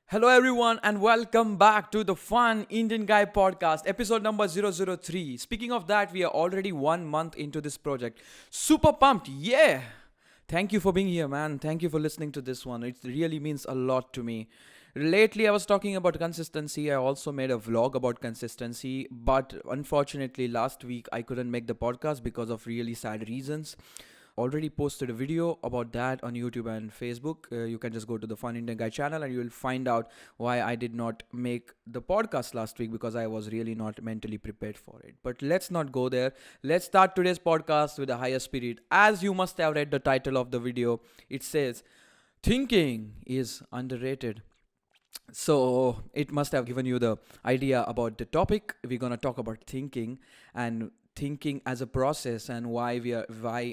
Hello, everyone, and welcome back to the Fun Indian Guy podcast, episode number 003. Speaking of that, we are already 1 month into this project. Super pumped, yeah! Thank you for being here, man. Thank you for listening to this one. It really means a lot to me. Lately, I was talking about consistency. I also made a vlog about consistency, but unfortunately, last week I couldn't make the podcast because of really sad reasons. Already posted a video about that on YouTube and Facebook. You can just go to the Fun Indian Guy channel and you will find out why I did not make the podcast last week, because I was really not mentally prepared for it. But let's not go there. Let's start today's podcast with a higher spirit. As you must have read the title of the video, it says, Thinking is underrated. So it must have given you the idea about the topic. We're gonna talk about thinking and thinking as a process, and why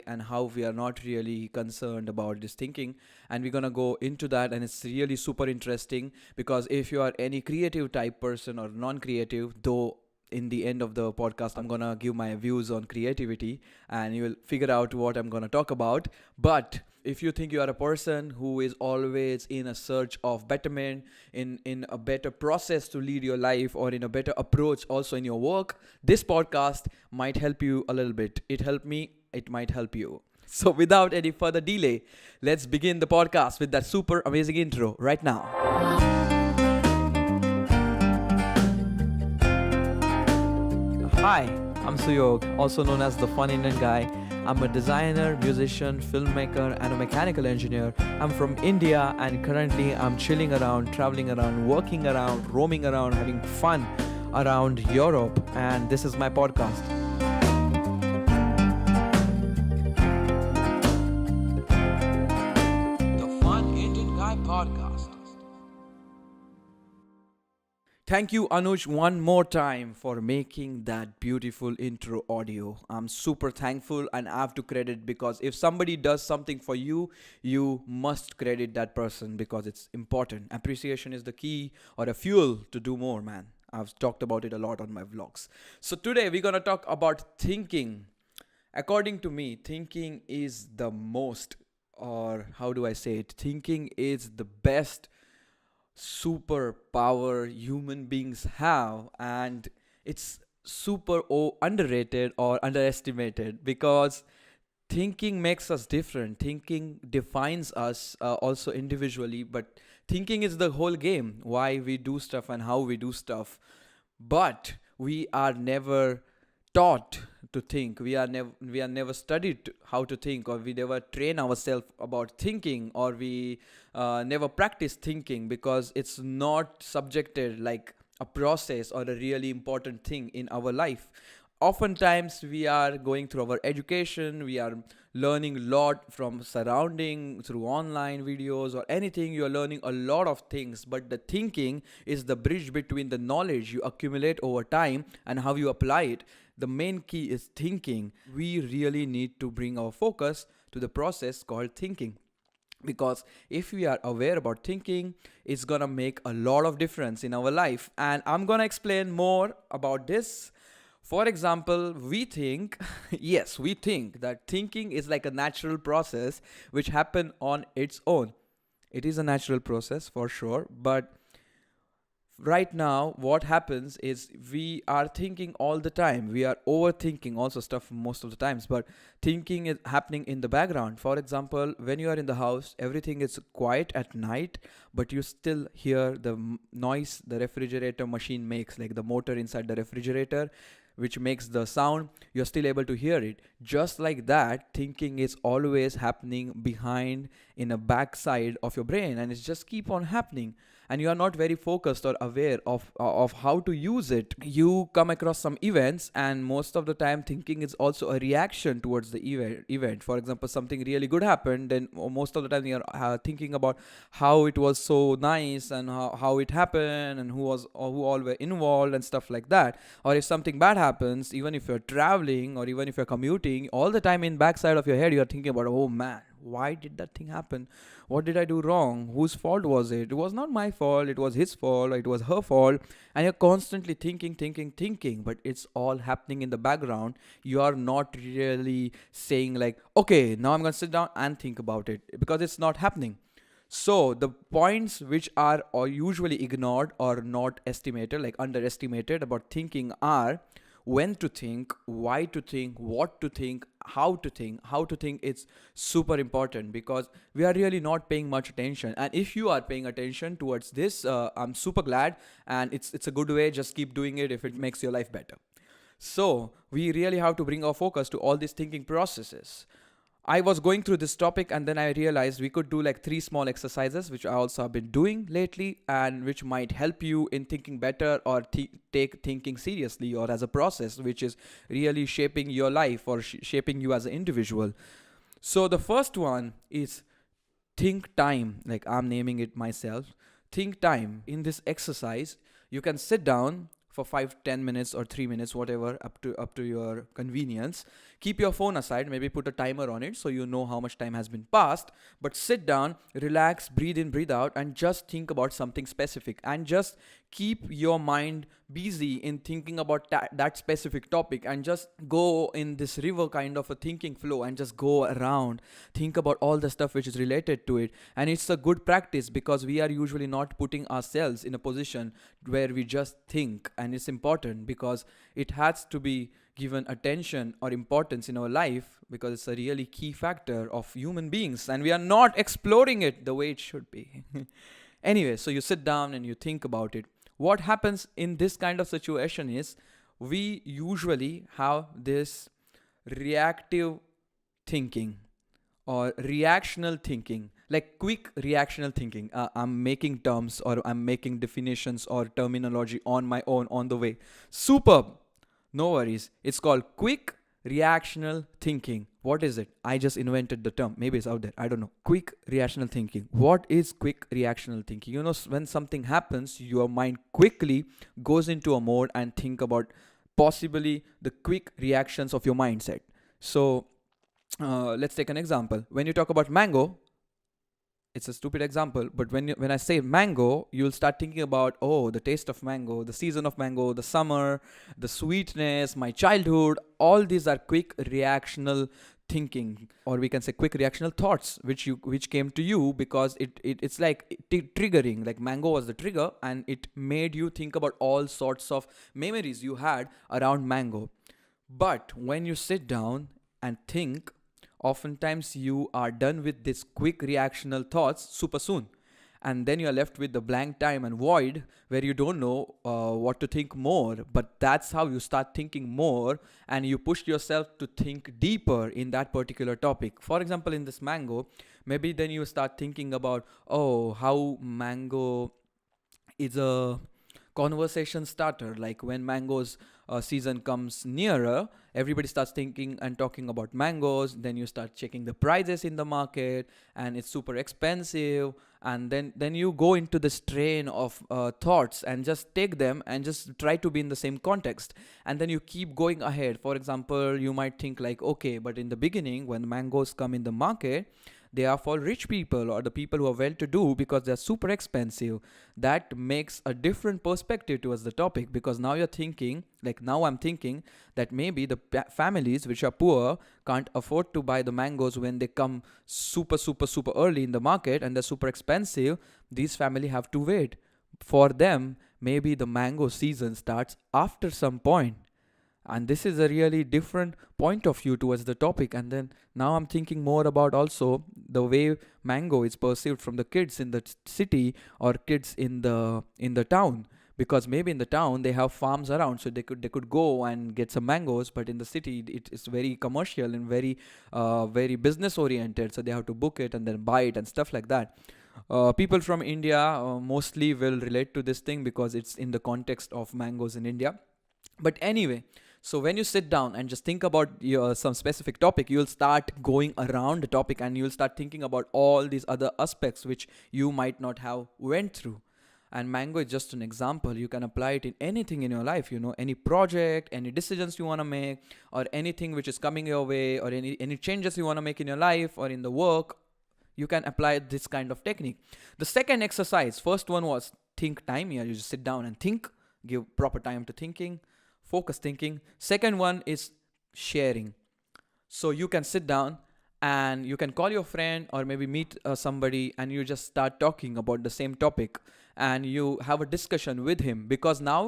and how we are not really concerned about this thinking, and we're gonna go into that. And it's really super interesting, because if you are any creative type person or non-creative, though in the end of the podcast I'm gonna give my views on creativity and you will figure out what I'm gonna talk about. But if you think you are a person who is always in a search of betterment, in a better process to lead your life, or in a better approach also in your work, this podcast might help you a little bit. It helped me, it might help you. So without any further delay, let's begin the podcast with that super amazing intro right now. Hi, I'm Suyog, also known as the Fun Indian Guy. I'm a designer, musician, filmmaker, and a mechanical engineer. I'm from India, and currently I'm chilling around, traveling around, working around, roaming around, having fun around Europe, and this is my podcast. The Fun Indian Guy podcast. Thank you, Anuj, one more time for making that beautiful intro audio. I'm super thankful, and I have to credit, because if somebody does something for you, you must credit that person, because it's important. Appreciation is the key or a fuel to do more, man. I've talked about it a lot on my vlogs. So today we're going to talk about thinking. According to me, thinking is the most, or how do I say it? Thinking is the best superpower human beings have, and it's super underrated or underestimated, because thinking makes us different. Thinking defines us also individually, but thinking is the whole game, why we do stuff and how we do stuff. But we are never taught to think. We are never studied how to think, or we never train ourselves about thinking, or we never practice thinking, because it's not subjected like a process or a really important thing in our life. Oftentimes we are going through our education, we are learning a lot from surrounding through online videos or anything. You are learning a lot of things, but the thinking is the bridge between the knowledge you accumulate over time and how you apply it. The main key is thinking. We really need to bring our focus to the process called thinking, because if we are aware about thinking, it's gonna make a lot of difference in our life, and I'm gonna explain more about this. For example, we think yes, we think that thinking is like a natural process which happen on its own. It is a natural process for sure, but right now what happens is we are thinking all the time. We are overthinking also stuff most of the times, but thinking is happening in the background. For example, when you are in the house, everything is quiet at night, but you still hear the noise the refrigerator machine makes, like the motor inside the refrigerator, which makes the sound. You're still able to hear it. Just like that, thinking is always happening behind, in a backside of your brain, and it's just keep on happening, and you are not very focused or aware of how to use it. You come across some events, and most of the time thinking is also a reaction towards the event. For example, something really good happened, then most of the time you're thinking about how it was so nice, and how it happened, and who all were involved and stuff like that. Or if something bad happens, even if you're traveling or even if you're commuting, all the time in backside of your head you're thinking about, oh man, why did that thing happen? What did I do wrong? Whose fault was it? It was not my fault, it was his fault, or it was her fault. And you're constantly thinking, but it's all happening in the background. You are not really saying like, okay, now I'm going to sit down and think about it, because it's not happening. So the points which are or usually ignored or not estimated, like underestimated about thinking, are when to think, why to think, what to think, how to think. How to think is super important because we are really not paying much attention. And if you are paying attention towards this, I'm super glad, and it's a good way. Just keep doing it if it makes your life better. So we really have to bring our focus to all these thinking processes. I was going through this topic and then I realized we could do like three small exercises, which I also have been doing lately and which might help you in thinking better or take thinking seriously or as a process, which is really shaping your life or shaping you as an individual. So the first one is think time, like I'm naming it myself. Think time. In this exercise, you can sit down for 5 10 minutes or 3 minutes, whatever, up to your convenience. Keep your phone aside, maybe put a timer on it so you know how much time has been passed. But sit down, relax, breathe in, breathe out, and just think about something specific, and just keep your mind busy in thinking about that specific topic, and just go in this river kind of a thinking flow and just go around, think about all the stuff which is related to it. And it's a good practice because we are usually not putting ourselves in a position where we just think, and it's important because it has to be given attention or importance in our life because it's a really key factor of human beings and we are not exploring it the way it should be. Anyway, so you sit down and you think about it. What happens in this kind of situation is we usually have this reactive thinking or reactional thinking, like quick reactional thinking. I'm making terms or I'm making definitions or terminology on my own on the way. Superb. No worries. It's called quick reactional thinking. What is it? I just invented the term. Maybe it's out there. I don't know. Quick reactional thinking. What is quick reactional thinking? You know, when something happens, your mind quickly goes into a mode and think about possibly the quick reactions of your mindset. So let's take an example. When you talk about mango, it's a stupid example, but when I say mango, you'll start thinking about, oh, the taste of mango, the season of mango, the summer, the sweetness, my childhood. All these are quick reactional thinking, or we can say quick reactional thoughts which came to you because it's like triggering. Like mango was the trigger and it made you think about all sorts of memories you had around mango. But when you sit down and think, oftentimes you are done with this quick reactional thoughts super soon, and then you're left with the blank time and void where you don't know what to think more. But that's how you start thinking more, and you push yourself to think deeper in that particular topic. For example, in this mango, maybe then you start thinking about, oh, how mango is a conversation starter. Like when mangoes season comes nearer, everybody starts thinking and talking about mangoes. Then you start checking the prices in the market and it's super expensive, and then you go into this train of thoughts and just take them and just try to be in the same context, and then you keep going ahead. For example, you might think like, okay, but in the beginning when mangoes come in the market, they are for rich people or the people who are well to do because they're super expensive. That makes a different perspective towards the topic, because now you're thinking, like now I'm thinking that maybe the families which are poor can't afford to buy the mangoes when they come super super super early in the market and they're super expensive. These family have to wait. For them, maybe the mango season starts after some point, and this is a really different point of view towards the topic. And then now I'm thinking more about also the way mango is perceived from the kids in the city or kids in the town, because maybe in the town they have farms around, so they could go and get some mangoes, but in the city it is very commercial and very business oriented, so they have to book it and then buy it and stuff like that. People from India mostly will relate to this thing because it's in the context of mangoes in India. But anyway, so when you sit down and just think about some specific topic, you'll start going around the topic and you'll start thinking about all these other aspects which you might not have went through. And mango is just an example. You can apply it in anything in your life, any project, any decisions you want to make, or anything which is coming your way, or any changes you want to make in your life or in the work. You can apply this kind of technique. The second exercise, first one was think time. Here you just sit down and think, give proper time to thinking, focus thinking. Second one is sharing. So you can sit down and you can call your friend or maybe meet somebody, and you just start talking about the same topic, and you have a discussion with him, because now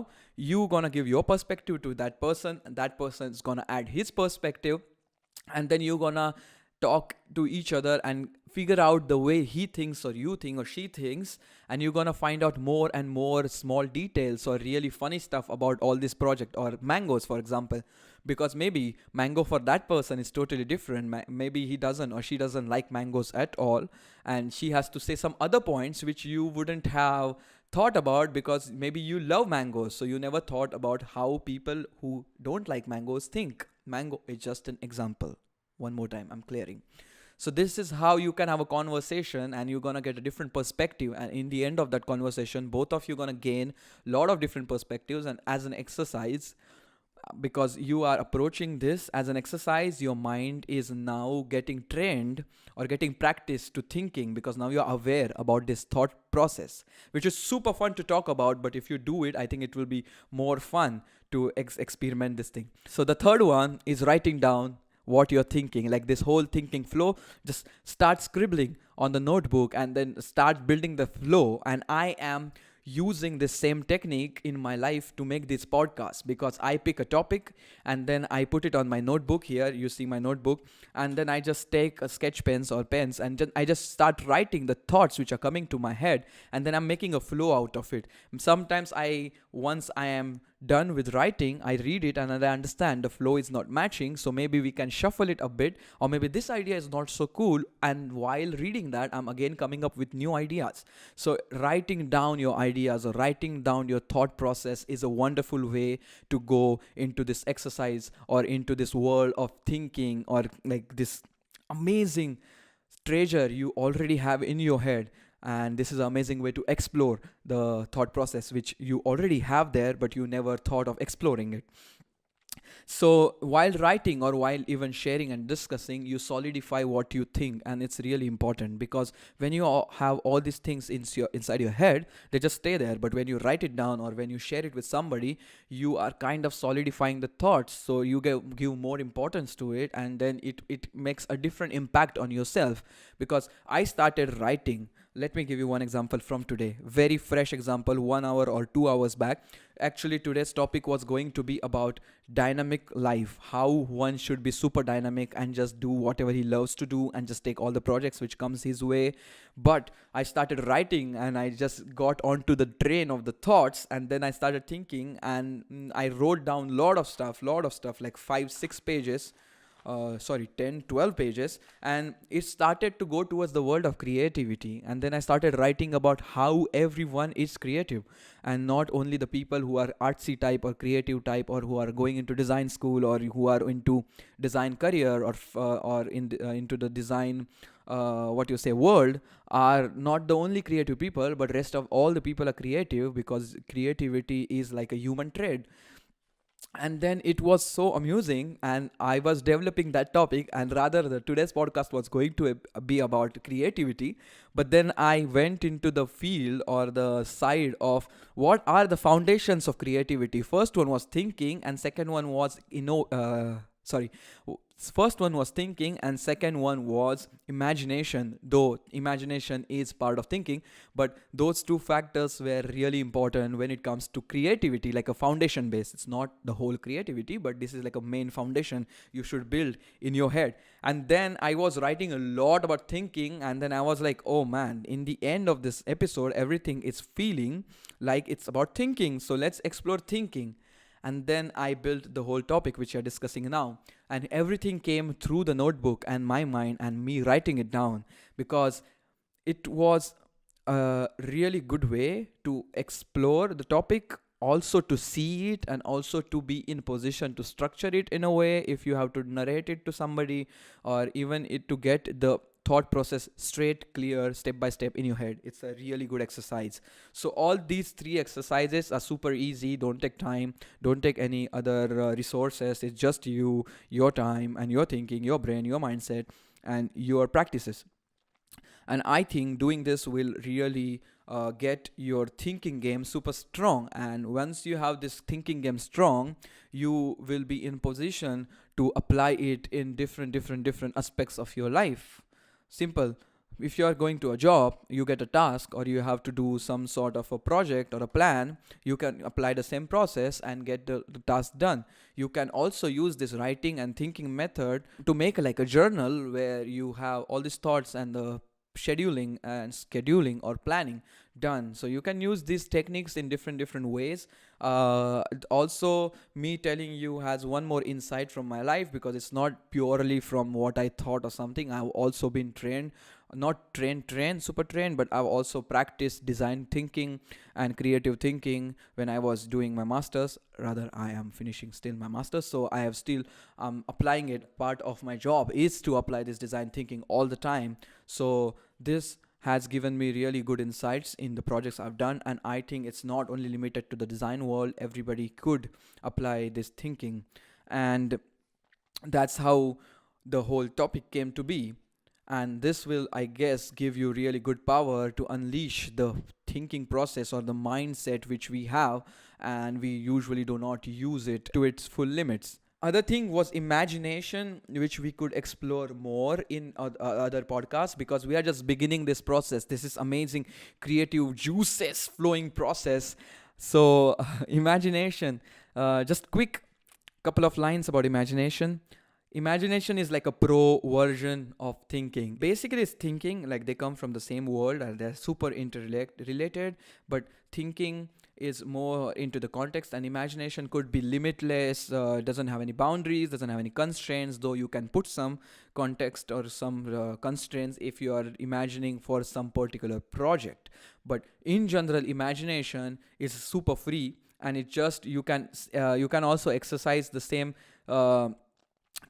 you gonna give your perspective to that person, and that person is gonna add his perspective, and then you're gonna talk to each other and figure out the way he thinks or you think or she thinks, and you're gonna find out more and more small details or really funny stuff about all this project or mangoes, for example, because maybe mango for that person is totally different. Maybe he doesn't or she doesn't like mangoes at all, and she has to say some other points which you wouldn't have thought about, because maybe you love mangoes, so you never thought about how people who don't like mangoes think. Mango is just an example. One more time, I'm clearing. So this is how you can have a conversation, and you're gonna get a different perspective, and in the end of that conversation both of you gonna gain a lot of different perspectives. And as an exercise, because you are approaching this as an exercise, your mind is now getting trained or getting practice to thinking, because now you're aware about this thought process, which is super fun to talk about. But if you do it, I think it will be more fun to experiment this thing. So the third one is writing down what you're thinking, like this whole thinking flow. Just start scribbling on the notebook and then start building the flow. And I am using this same technique in my life to make this podcast, because I pick a topic and then I put it on my notebook. Here you see my notebook, and then I just take a sketch pens or pens, and I just start writing the thoughts which are coming to my head, and then I'm making a flow out of it. Sometimes once I am done with writing, I read it and I understand the flow is not matching, so maybe we can shuffle it a bit, or maybe this idea is not so cool, and while reading that I'm again coming up with new ideas. So writing down your ideas or writing down your thought process is a wonderful way to go into this exercise or into this world of thinking, or like this amazing treasure you already have in your head. And this is an amazing way to explore the thought process which you already have there, but you never thought of exploring it. So while writing or while even sharing and discussing, you solidify what you think, and it's really important, because when you have all these things inside your head, they just stay there. But when you write it down or when you share it with somebody, you are kind of solidifying the thoughts, so you give more importance to it, and then it makes a different impact on yourself. Because I started writing, let me give you one example from today, very fresh example, 1 hour or 2 hours back. Actually today's topic was going to be about dynamic life, how one should be super dynamic and just do whatever he loves to do and just take all the projects which comes his way. But I started writing and I just got onto the train of the thoughts, and then I started thinking, and I wrote down lot of stuff, like 5-6 pages, 10 12 pages, and it started to go towards the world of creativity. And then I started writing about how everyone is creative, and not only the people who are artsy type or creative type, or who are going into design school, or who are into design career, or into the design world, are not the only creative people, but rest of all the people are creative, because creativity is like a human trait. And then it was so amusing, and I was developing that topic, and rather today's podcast was going to be about creativity. But then I went into the field or the side of what are the foundations of creativity. First one was thinking, and second one was first one was thinking and second one was imagination, though imagination is part of thinking. But those two factors were really important when it comes to creativity, like a foundation base. It's not the whole creativity, but this is like a main foundation you should build in your head. And then I was writing a lot about thinking, and then I was like, oh man, in the end of this episode everything is feeling like it's about thinking, so let's explore thinking. And then I built the whole topic which we are discussing now. And everything came through the notebook and my mind and me writing it down, because it was a really good way to explore the topic, also to see it, and also to be in position to structure it in a way if you have to narrate it to somebody, or even to get the thought process straight, clear, step by step in your head. It's a really good exercise. So all these 3 exercises are super easy. Don't take time, don't take any other resources. It's just you, your time, and your thinking, your brain, your mindset, and your practices. And I think doing this will really get your thinking game super strong. And once you have this thinking game strong, you will be in position to apply it in different aspects of your life. Simple. If you are going to a job, you get a task or you have to do some sort of a project or a plan, you can apply the same process and get the task done. You can also use this writing and thinking method to make like a journal where you have all these thoughts and the scheduling and scheduling or planning done. So you can use these techniques in different ways. Also, me telling you has one more insight from my life, because it's not purely from what I thought or something. I've also been trained, not trained super trained, but I've also practiced design thinking and creative thinking when I was doing my masters. Rather, I am finishing still my masters, so I have still applying it. Part of my job is to apply this design thinking all the time. So this has given me really good insights in the projects I've done, and I think it's not only limited to the design world. Everybody could apply this thinking, and that's how the whole topic came to be. And this will, I guess, give you really good power to unleash the thinking process or the mindset which we have, and we usually do not use it to its full limits. Other thing was imagination, which we could explore more in other podcasts, because we are just beginning this process. This is amazing creative juices flowing process. So imagination, just quick couple of lines about imagination. Imagination is like a pro version of thinking. Basically, it's thinking, like they come from the same world and they're super interrelated, but thinking is more into the context, and imagination could be limitless, doesn't have any boundaries, doesn't have any constraints, though you can put some context or some constraints if you are imagining for some particular project. But in general, imagination is super free, and it just you can also exercise the same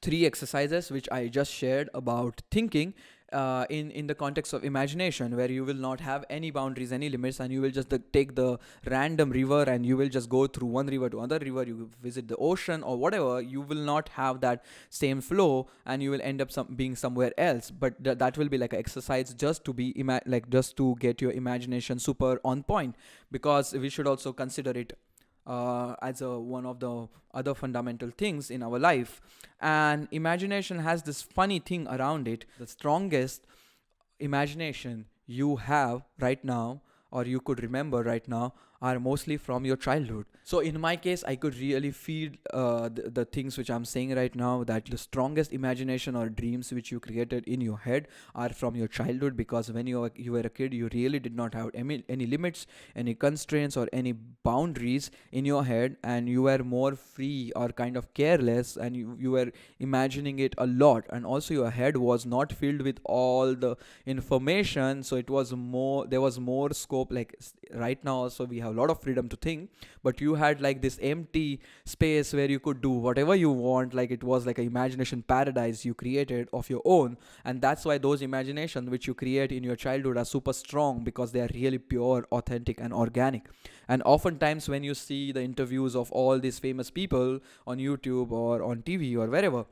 three exercises which I just shared about thinking in the context of imagination, where you will not have any boundaries, any limits, and you will just take the random river and you will just go through one river to another river. You visit the ocean or whatever. You will not have that same flow, and you will end up being somewhere else. But that will be like an exercise just to be just to get your imagination super on point, because we should also consider it as one of the other fundamental things in our life. And imagination has this funny thing around it. The strongest imagination you have right now, or you could remember right now, are mostly from your childhood. So in my case, I could really feel the things which I'm saying right now, that the strongest imagination or dreams which you created in your head are from your childhood, because when you were a kid, you really did not have any limits, any constraints, or any boundaries in your head, and you were more free or kind of careless, and you were imagining it a lot. And also your head was not filled with all the information, so it was more, there was more scope. Like right now also we have a lot of freedom to think, but you had like this empty space where you could do whatever you want. Like it was like an imagination paradise you created of your own. And that's why those imagination which you create in your childhood are super strong, because they are really pure, authentic, and organic. And oftentimes when you see the interviews of all these famous people on YouTube or on TV or wherever,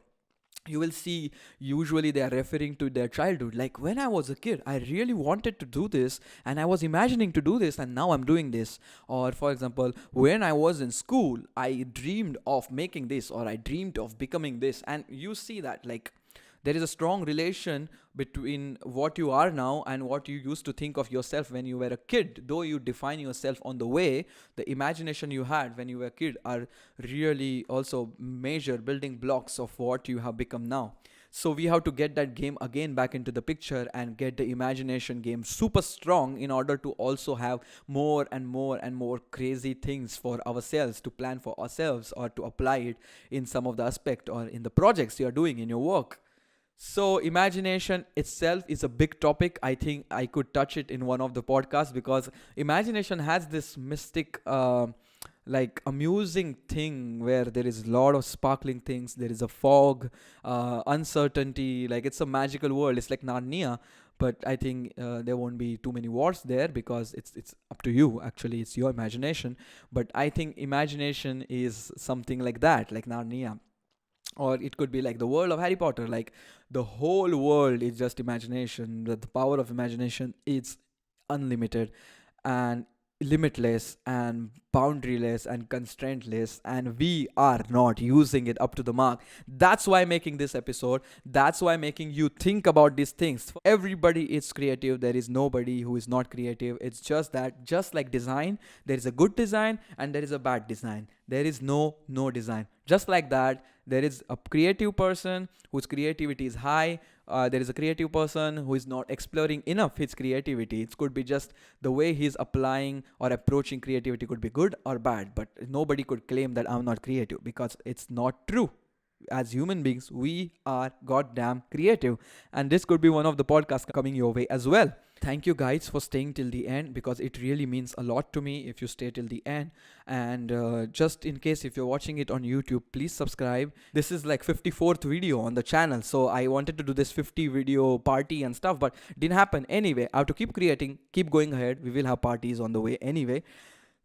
you will see usually they are referring to their childhood, like, when I was a kid I really wanted to do this, and I was imagining to do this, and now I'm doing this. Or for example, when I was in school I dreamed of making this, or I dreamed of becoming this. And you see that, like, there is a strong relation between what you are now and what you used to think of yourself when you were a kid. Though you define yourself on the way, the imagination you had when you were a kid are really also major building blocks of what you have become now. So we have to get that game again back into the picture and get the imagination game super strong, in order to also have more and more and more crazy things for ourselves, to plan for ourselves, or to apply it in some of the aspect or in the projects you are doing in your work. So imagination itself is a big topic. I think I could touch it in one of the podcasts, because imagination has this mystic, like amusing thing where there is a lot of sparkling things. There is a fog, uncertainty. Like it's a magical world. It's like Narnia. But I think there won't be too many wars there, because it's up to you. Actually, it's your imagination. But I think imagination is something like that, like Narnia. Or it could be like the world of Harry Potter. Like the whole world is just imagination. The power of imagination is unlimited. and limitless and boundaryless and constraintless, and we are not using it up to the mark. That's why making this episode, that's why making you think about these things. Everybody is creative, there is nobody who is not creative. It's just that, just like design, there is a good design and there is a bad design. There is no design. Just like that, there is a creative person whose creativity is high. There is a creative person who is not exploring enough his creativity. It could be just the way he's applying or approaching creativity could be good or bad, but nobody could claim that I'm not creative, because it's not true. As human beings, we are goddamn creative, and this could be one of the podcasts coming your way as well. Thank you guys for staying till the end, because it really means a lot to me if you stay till the end. And just in case if you're watching it on YouTube, please subscribe. This is like 54th video on the channel, so I wanted to do this 50 video party and stuff, but didn't happen. Anyway, I have to keep creating, keep going ahead. We will have parties on the way anyway.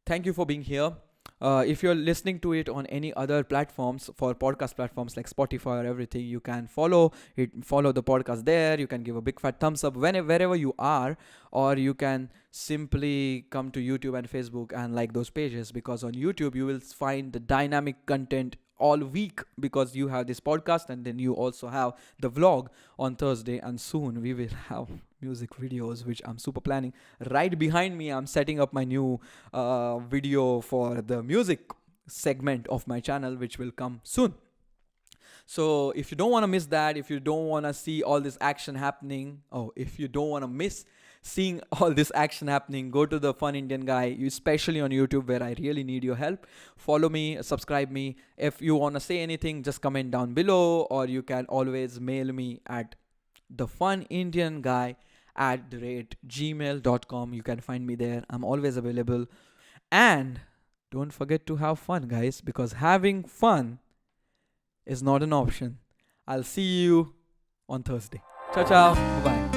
Thank you for being here. If you're listening to it on any other platforms, for podcast platforms like Spotify or everything, you can follow the podcast there. You can give a big fat thumbs up wherever you are, or you can simply come to YouTube and Facebook and like those pages, because on YouTube you will find the dynamic content all week, because you have this podcast and then you also have the vlog on Thursday, and soon we will have music videos, which I'm super planning. Right behind me, I'm setting up my new video for the music segment of my channel, which will come soon. So if you don't want to miss that, if you don't want to see all this action happening, if you don't want to miss seeing all this action happening, go to the Fun Indian Guy, especially on YouTube, where I really need your help. Follow me, subscribe me. If you want to say anything, just comment down below, or you can always mail me at thefunindianguy@gmail.com. You can find me there. I'm always available. And don't forget to have fun, guys, because having fun is not an option. I'll see you on Thursday. Ciao, ciao. Bye.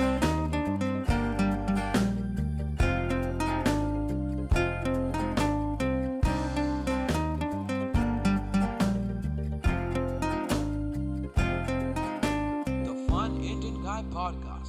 The Fun Indian Guy Podcast.